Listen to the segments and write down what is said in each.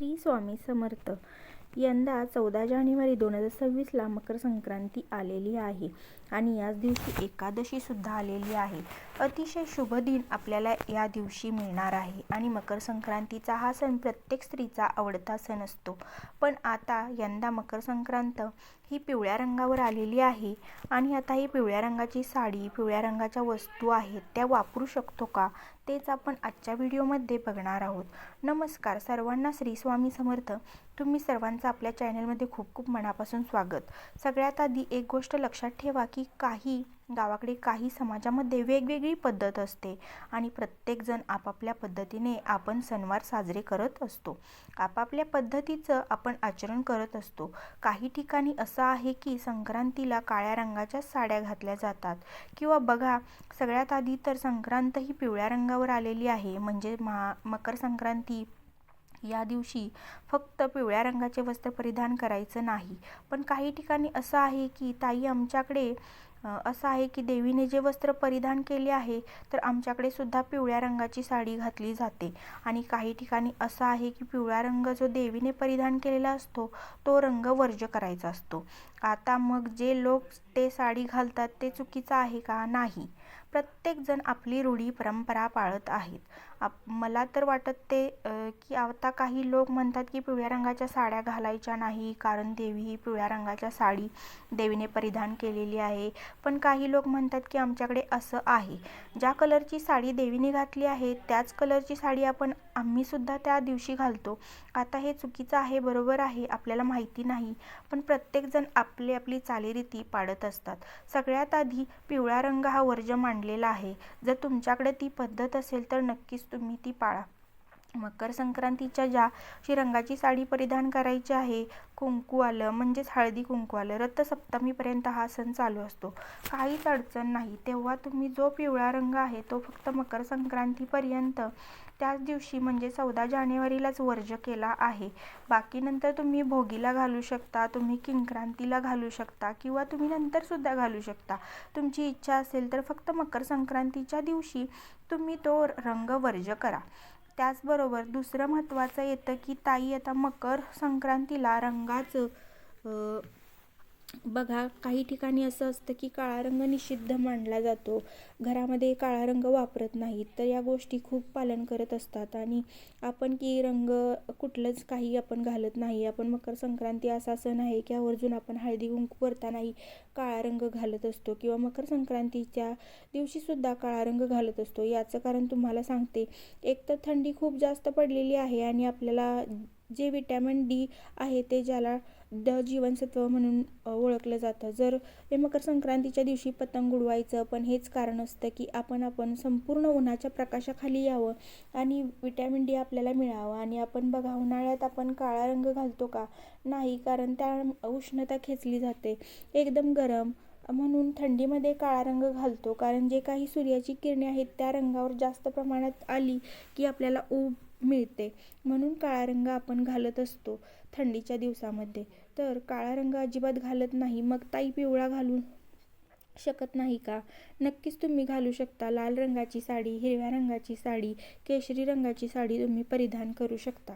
श्री स्वामी समर्थ. यंदा 14 जानेवारी 2026ला मकर संक्रांती आलेली आहे आणि याच दिवशी एकादशी सुद्धा आलेली आहे. अतिशय शुभ दिन आपल्याला या दिवशी मिळणार आहे आणि मकर संक्रांतीचा हा सण प्रत्येक स्त्रीचा आवडता सण असतो. पण आता यंदा मकर संक्रांत ही पिवळ्या रंगावर आलेली आहे आणि आता ही पिवळ्या रंगाची साडी, पिवळ्या रंगाच्या वस्तू आहेत त्या वापरू शकतो का, तेच आपण आजच्या व्हिडिओमध्ये बघणार आहोत. नमस्कार सर्वांना, श्री स्वामी समर्थ. तुम्ही सर्वांचं आपल्या चॅनलमध्ये खूप खूप मनापासून स्वागत. सगळ्यात आधी एक गोष्ट लक्षात ठेवा की काही गावाकडे काही समाजामध्ये वेगवेगळी पद्धत असते आणि प्रत्येकजण आपापल्या पद्धतीने आपण सणवार साजरे करत असतो. आपापल्या पद्धतीचं आपण आचरण करत असतो. काही ठिकाणी असं आहे की संक्रांतीला काळ्या रंगाच्या साड्या घातल्या जातात किंवा बघा, सगळ्यात आधी तर संक्रांत ही पिवळ्या रंगावर आलेली आहे म्हणजे मकर संक्रांती या दिवशी फक्त पिवळ्या रंगाचे वस्त्र परिधान करायचं नाही. पण काही ठिकाणी असं आहे की ताई, आमच्याकडे असं आहे की देवीने जे वस्त्र परिधान केले आहे तर आमच्याकडे सुद्धा पिवळ्या रंगाची साडी घातली जाते. आणि काही ठिकाणी असं आहे की पिवळा रंग जो देवीने परिधान केलेला असतो तो रंग वर्ज्य करायचा असतो. आता मग जे लोक ते साडी घालतात ते चुकीचं आहे का? नाही. प्रत्येकजण आपली रूढी परंपरा पाळत आहेत. मला तर वाटत ते की आता काही लोक म्हणतात की पिवळ्या रंगाच्या साड्या घालायच्या नाही कारण देवी ही पिवळ्या रंगाच्या साडी देवीने परिधान केलेली आहे. पण काही लोक म्हणतात की आमच्याकडे असं आहे, ज्या कलरची साडी देवीने घातली आहे त्याच कलरची साडी आम्ही सुद्धा त्या दिवशी घालतो. आता हे चुकीचं आहे, बरोबर आहे, आपल्याला माहिती नाही, पण प्रत्येकजण आपली चालीरीती पाळत असतात. सगळ्यात आधी पिवळा रंग हा वर्ज्य मांडलेला आहे. जर तुमच्याकडे ती पद्धत असेल तर नक्कीच तुम्ही ती पाळा. मकर संक्रांतीच्या ज्या रंगाची साडी परिधान करायची आहे, कुंकू आलं म्हणजेच हळदी कुंकू आलं, रथसप्तमीपर्यंत हा सण चालू असतो. काहीच अडचण नाही. तेव्हा तुम्ही जो पिवळा रंग आहे तो फक्त मकर संक्रांतीपर्यंत त्याच दिवशी म्हणजे 14 जानेवारीलाच वर्ज्य केला आहे. बाकी नंतर तुम्ही भोगीला घालू शकता, तुम्ही किंक्रांतीला घालू शकता किंवा तुम्ही नंतर सुद्धा घालू शकता. तुमची इच्छा असेल तर फक्त मकर संक्रांतीच्या दिवशी तुम्ही तो रंग वर्ज्य करा. त्याचबरोबर दुसरं महत्त्वाचं येतं की ताई, आता मकर संक्रांतीला रंगाचं बघा, काही ठिकाणी असं असतं की काळा रंग निषिद्ध मानला जातो, घरामध्ये काळा रंग वापरत नाहीत. तर या गोष्टी खूप पालन करत असतात आणि आपण की रंग कुठलंच काही आपण घालत नाही. आपण मकर संक्रांती असा सण आहे की आवर्जून आपण हळदी कुंकू करतानाही काळा रंग घालत असतो किंवा मकर संक्रांतीच्या दिवशी सुद्धा काळा रंग घालत असतो. याचं कारण तुम्हाला सांगते. एक तर थंडी खूप जास्त पडलेली आहे आणि आपल्याला जे विटॅमिन डी आहे ते ज्याला ड जीवनसत्व म्हणून ओळखलं जातं, जर हे मकर संक्रांतीच्या दिवशी पतंग उडवायचं, पण हेच कारण असतं की आपण संपूर्ण उन्हाच्या प्रकाशाखाली यावं आणि विटॅमिन डी आपल्याला मिळावं. आणि आपण बघा, उन्हाळ्यात आपण काळा रंग घालतो का? नाही, कारण त्या उष्णता खेचली जाते, एकदम गरम, म्हणून थंडीमध्ये काळा रंग घालतो कारण जे काही सूर्याची किरणे आहेत त्या रंगावर जास्त प्रमाणात आली की आपल्याला ऊब मिळते, म्हणून काळा रंग आपण घालत असतो थंडीच्या दिवसामध्ये. तर काळा रंग अजिबात घालत नाही. मग ताई, पिवळा घालू शकत नाही का? नक्कीच तुम्ही घालू शकता. लाल रंगाची साडी, हिरव्या रंगाची साडी, केशरी रंगाची साडी तुम्ही परिधान करू शकता.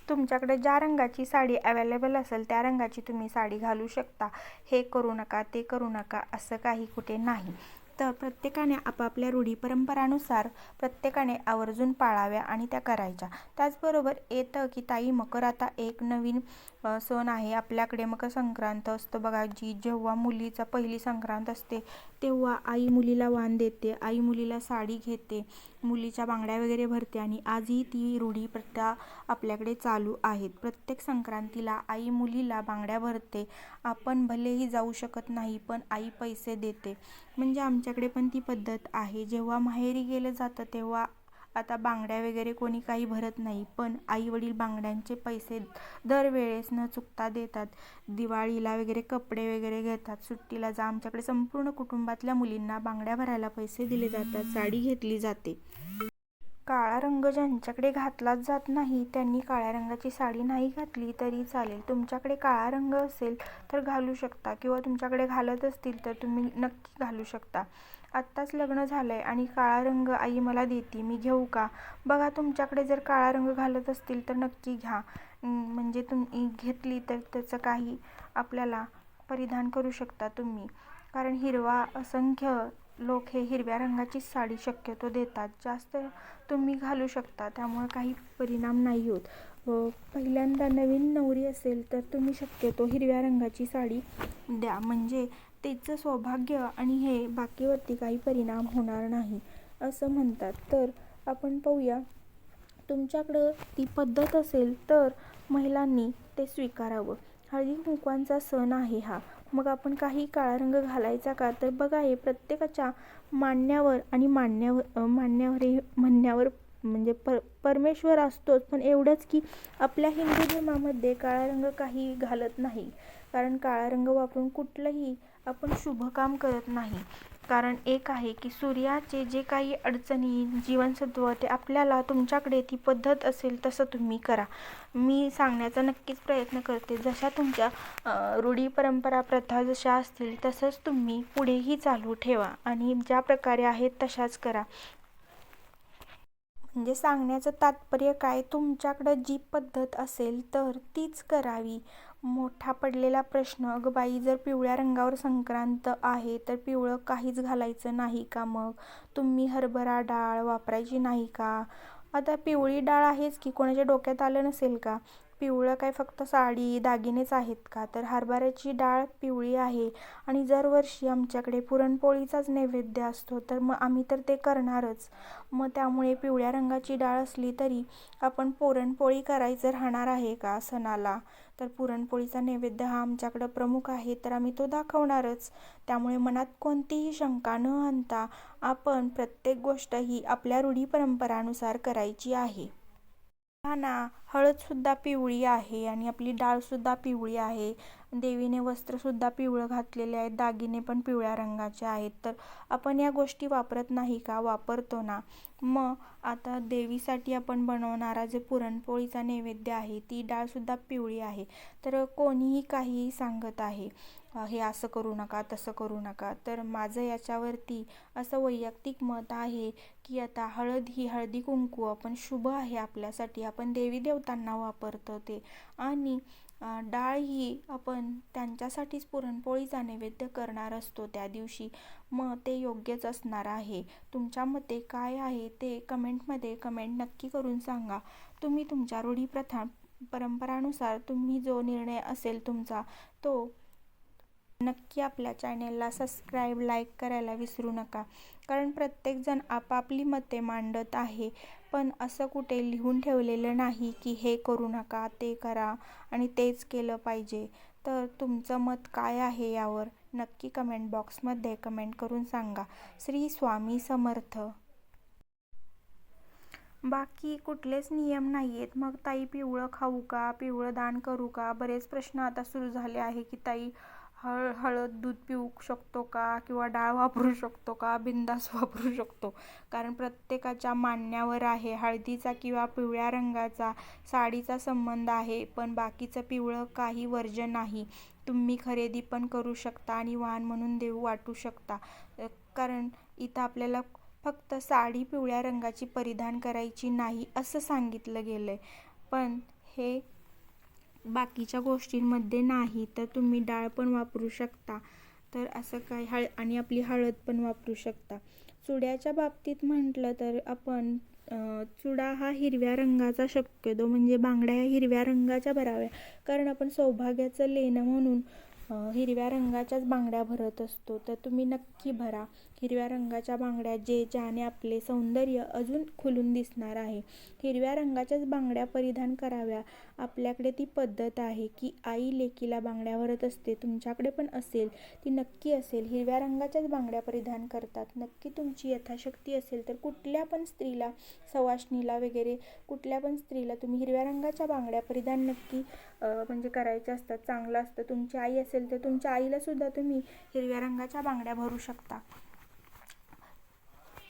तुमच्याकडे ज्या रंगाची साडी अवेलेबल असेल त्या रंगाची तुम्ही साडी घालू शकता. हे करू नका, ते करू नका असं काही कुठे नाही. तर प्रत्येकाने आपापल्या रूढी परंपरानुसार प्रत्येकाने आवर्जून पाळाव्या आणि त्या करायच्या. त्याचबरोबर येतं की ताई, मकर आता एक नवीन सण आहे आपल्याकडे, मकर संक्रांत असतं बघा, जेव्हा मुलीचा पहिली संक्रांत असते तेव्हा आई मुलीला वाण देते, आई मुलीला साडी घेते, मुलीच्या बांगड्या वगैरे भरते आणि आजही ती रूढी प्रथा आपल्याकडे चालू आहेत. प्रत्येक संक्रांतीला आई मुलीला बांगड्या भरते. आपण भलेही जाऊ शकत नाही पण आई पैसे देते, म्हणजे आमच्याकडे पण ती पद्धत आहे. जेव्हा माहेरी गेलं जातं तेव्हा आता बांगड्या वगैरे कोणी काही भरत नाही, पण आई वडील बांगड्यांचे पैसे दरवेळेस न चुकता देतात. दिवाळीला वगैरे कपडे वगैरे घेतात, सुट्टीला जा, आमच्याकडे संपूर्ण कुटुंबातल्या मुलींना बांगड्या भरायला पैसे दिले जातात, साडी घेतली जाते. काळा रंग ज्यांच्याकडे घातलाच जात नाही त्यांनी काळ्या रंगाची साडी नाही घातली तरी चालेल. तुमच्याकडे काळा रंग असेल तर घालू शकता किंवा तुमच्याकडे घालत असतील तर तुम्ही नक्की घालू शकता. आत्ताच लग्न झालंय आणि काळा रंग आई मला देती, मी घेऊ का? बघा, तुमच्याकडे जर काळा रंग घालत असतील तर नक्की घ्या. म्हणजे तुम्ही घेतली तर त्याचं काही आपल्याला परिधान करू शकता तुम्ही. कारण हिरवा, असंख्य लोक हे हिरव्या रंगाची साडी शक्यतो देतात. जास्त तुम्ही घालू शकता, त्यामुळे काही परिणाम नाही होत. पहिल्यांदा नवीन नवरी असेल तर तुम्ही शक्यतो हिरव्या रंगाची साडी द्या, म्हणजे तिचं सौभाग्य आणि हे बाकीवरती काही परिणाम होणार नाही असं म्हणतात. तर आपण पाहूया, तुमच्याकडं ती पद्धत असेल तर महिलांनी ते स्वीकारावं. हळदी कुंकवाचा सण आहे हा, मग आपण काही काळा रंग घालायचा का? तर बघा, हे प्रत्येकाच्या मान्यावर आणि म्हणण्यावर म्हणजे परमेश्वर असतोच, पण एवढंच की आपल्या हिंदू धर्मामध्ये काळा रंग काही घालत नाही. कारण काळा रंग वापरून कुठलंही आपण शुभ काम करत नाही. कारण एक आहे की सूर्याचे जे काही अडचणी, जीवनसत्व, ते आपल्याला, तुमच्याकडे ती पद्धत असेल तसं तुम्ही करा. मी सांगण्याचा नक्कीच प्रयत्न करते. जशा तुमच्या रूढी, परंपरा, प्रथा जशा असतील तसंच तुम्ही पुढेही चालू ठेवा आणि ज्या प्रकारे आहेत तशाच करा. म्हणजे सांगण्याचं तात्पर्य काय, तुमच्याकडं जी पद्धत असेल तर तीच करावी. मोठा पडलेला प्रश्न, अगं बाई, जर पिवळ्या रंगावर संक्रांत आहे तर पिवळं काहीच घालायचं नाही का? मग तुम्ही हरभरा डाळ वापरायची नाही का? आता पिवळी डाळ आहेच की, कोणाच्या डोक्यात आलं नसेल का? पिवळं काय फक्त साडी दागिनेच आहेत का? तर हरभऱ्याची डाळ पिवळी आहे आणि दरवर्षी आमच्याकडे पुरणपोळीचाच नैवेद्य असतो, तर मग आम्ही तर ते करणारच. मग त्यामुळे पिवळ्या रंगाची डाळ असली तरी आपण पुरणपोळी करायचं राहणार आहे का सणाला? तर पुरणपोळीचा नैवेद्य हा आमच्याकडं प्रमुख आहे, तर आम्ही तो दाखवणारच. त्यामुळे मनात कोणतीही शंका न आणता आपण प्रत्येक गोष्ट ही आपल्या रूढी परंपरानुसार करायची आहे. हा ना, हळदसुद्धा पिवळी आहे आणि आपली डाळसुद्धा पिवळी आहे. देवीने वस्त्रसुद्धा पिवळं घातलेले आहेत, दागिने पण पिवळ्या रंगाचे आहेत. तर आपण या गोष्टी वापरत नाही का? वापरतो ना. मग आता देवीसाठी आपण बनवणारा जे पुरणपोळीचा नैवेद्य आहे, ती डाळसुद्धा पिवळी आहे. तर कोणीही काहीही सांगत आहे, हे असं करू नका, तसं करू नका. तर माझं याच्यावरती असं वैयक्तिक मत आहे की आता हळद ही, हळदी कुंकू आपण शुभ आहे आपल्यासाठी, आपण देवी देवतांना वापरतो ते. आणि डाळ ही आपण त्यांच्यासाठीच पुरणपोळीचा नैवेद्य करणार असतो त्या दिवशी. मग ते योग्यच असणार आहे. तुमच्या मते काय आहे ते कमेंटमध्ये कमेंट नक्की करून सांगा. तुम्ही तुमच्या रूढी, प्रथा, परंपरानुसार तुम्ही जो निर्णय असेल तुमचा तो नक्की आपल्या चॅनेलला सबस्क्राईब, लाईक करायला विसरू नका. कारण प्रत्येकजण आपापली मते मांडत आहे, पण असं कुठे लिहून ठेवलेलं नाही की हे करू नका, ते करा आणि तेच केलं पाहिजे. तर तुमचं मत काय आहे यावर नक्की कमेंट बॉक्समध्ये कमेंट करून सांगा. श्री स्वामी समर्थ. बाकी कुठलेच नियम नाही आहेत. मग ताई, पिवळं खाऊ का? पिवळं दान करू का? बरेच प्रश्न आता सुरू झाले आहे की ताई, हळद दूध पिऊ शकतो का? किंवा डाळ वापरू शकतो का? बिंदास वापरू शकतो. कारण प्रत्येकाच्या मान्यावर आहे. हळदीचा किंवा पिवळ्या रंगाचा साडीचा संबंध आहे, पण बाकीचं पिवळं काही वर्ज्य नाही. तुम्ही खरेदी पण करू शकता आणि वाण म्हणून देऊ वाटू शकता. कारण इथं आपल्याला फक्त साडी पिवळ्या रंगाची परिधान करायची नाही असं सांगितलं गेलंय, पण हे बाकीच्या गोष्टींमध्ये नाही. तर तुम्ही डाळ पण वापरू शकता. तर असं काय, आणि आपली हळद पण वापरू शकता. चुड्याच्या बाबतीत म्हटलं तर आपण चुडा हा हिरव्या रंगाचा शक्यतो, म्हणजे बांगड्या हिरव्या रंगाच्या भराव्या. कारण आपण सौभाग्याचं लेणं म्हणून हिरव्या रंगाच्याच बांगड्या भरत असतो. तर तुम्ही नक्की भरा हिरव्या रंगाच्या बांगड्या, ज्याने आपले सौंदर्य अजून खुलून दिसणार आहे. हिरव्या रंगाच्याच बांगड्या परिधान कराव्या. आपल्याकडे ती पद्धत आहे की आई लेकीला बांगड्या भरत असते. तुमच्याकडे पण असेल, ती नक्की असेल. हिरव्या रंगाच्याच बांगड्या परिधान करतात. नक्की तुमची यथाशक्ती असेल तर कुठल्या पण स्त्रीला, सवाष्णीला वगैरे कुठल्या पण स्त्रीला तुम्ही हिरव्या रंगाच्या बांगड्या परिधान नक्की म्हणजे करायच्या असतात. चांगलं असतं. तुमची आई असेल तर तुमच्या आईला सुद्धा तुम्ही हिरव्या रंगाच्या बांगड्या भरू शकता.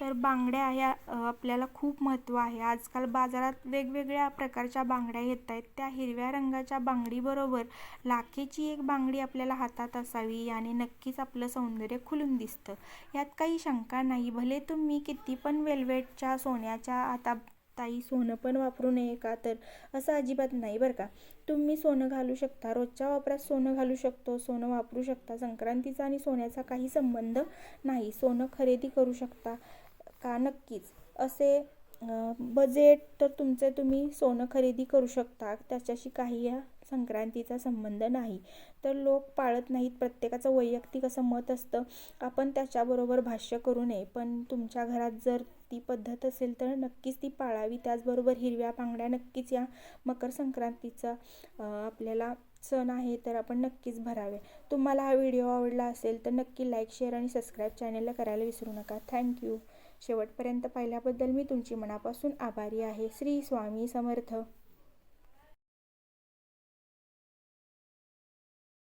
तर बांगड्या ह्या आपल्याला खूप महत्त्व आहे. आजकाल बाजारात वेगवेगळ्या प्रकारच्या बांगड्या येत आहेत. त्या हिरव्या रंगाच्या बांगडीबरोबर लाखेची एक बांगडी आपल्याला हातात असावी, याने नक्कीच आपलं सौंदर्य खुलून दिसतं. यात काही शंका नाही. भले तुम्ही किती पण वेल्वेटच्या सोन्याच्या, आता ताई सोनं पण वापरू नये का, तर असं अजिबात नाही बरं का. तुम्ही सोनं घालू शकता, रोजच्या वापरात सोनं घालू शकतो, सोनं वापरू शकता. संक्रांतीचा आणि सोन्याचा काही संबंध नाही. सोनं खरेदी करू शकता का, नक्कीच. असे बजेट तर तुमचे, तुम्ही सोनं खरेदी करू शकता, त्याच्याशी काही या संक्रांतीचा संबंध नाही. तर लोक पाळत नाहीत, प्रत्येकाचं वैयक्तिक असं मत असतं, आपण त्याच्याबरोबर भाष्य करू नये. पण तुमच्या घरात जर ती पद्धत असेल तर नक्कीच ती पाळावी. त्याचबरोबर हिरव्या बांगड्या नक्कीच या मकर संक्रांतीचा आपल्याला सण आहे तर आपण नक्कीच भरावे. तुम्हाला हा व्हिडिओ आवडला असेल तर नक्की लाईक, शेअर आणि सबस्क्राईब चॅनलला करायला विसरू नका. थँक्यू. शेवटपर्यंत पाहिल्याबद्दल मी तुमची मनापासून आभारी आहे. श्री स्वामी समर्थ.